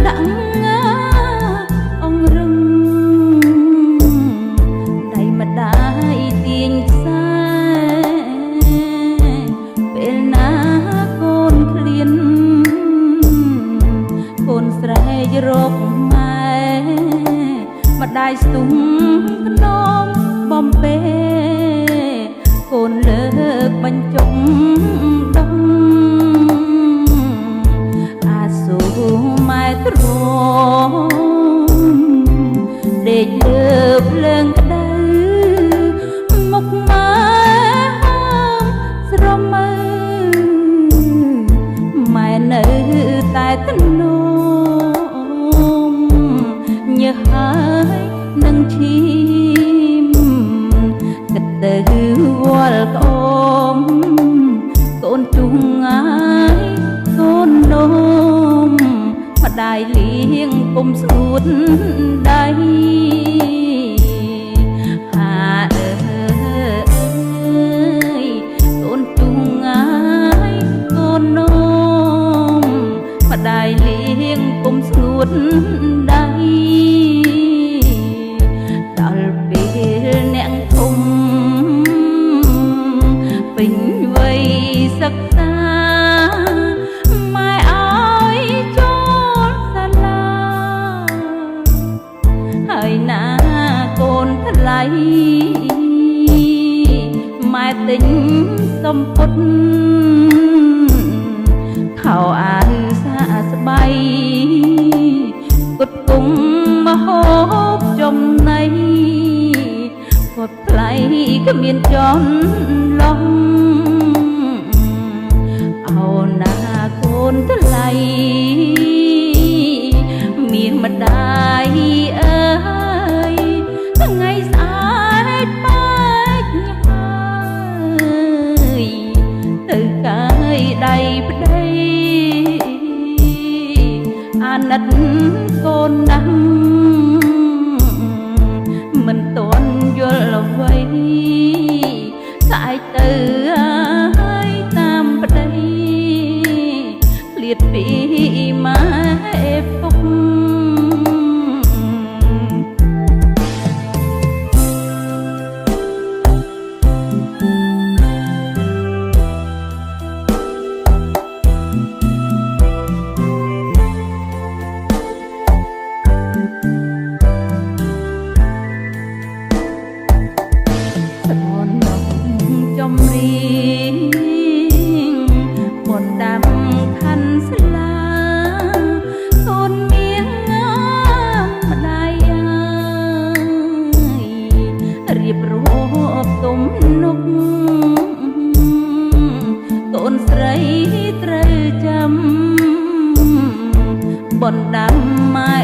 ដាក់អងរឹងដៃម្ដាយទាញខ្សែពេលណាកូនឃ្លានកូនស្រែករកម៉ែម្ដាយស្ទុំភ្នំបំពេកូនលើកបញ្ចុកដងអាសូរម៉ែទ្រមដេកលើភ្លើងក្តៅមុខម៉ែហមស្រមើម៉ែនៅតែធ្នមញើសហើយនឹងឈាមគិតទៅវល់ក្អមកូនជុងងាយកូននោមម្ដាយលៀងពុំស្ងួតដៃហាអើយកូនជុងងាយកូននោមម្ដាយលៀងពុំស្ងួតដៃដល់ពេលអ្នកធំពេញវ័យសិក្សាម៉ែឲ្យចូលសាលាហើយណាកូនថ្លៃម៉ែទិញសំពត់ខោអាវសាស្បៃគុតគុំមហូបចំណីគាត់ថ្លៃគ្មានចន់ឡងអោណាកូនថ្លៃមានម្ដាយអើយថ្ងៃស្អែកបែកហើយទៅកាយដៃប្តីអាណិតកូនណាស់មិនទាន់យល់អ្វីស្អែកទៅហើយតាមប្តីឃ្លាតពីម៉ែពុកចំរៀងបនដាំខាន់ស្លាកូនមាងម្ដាយរៀបរាប់ទុំនុកកូនស្រីត្រូវចាំបនដាំម៉ែ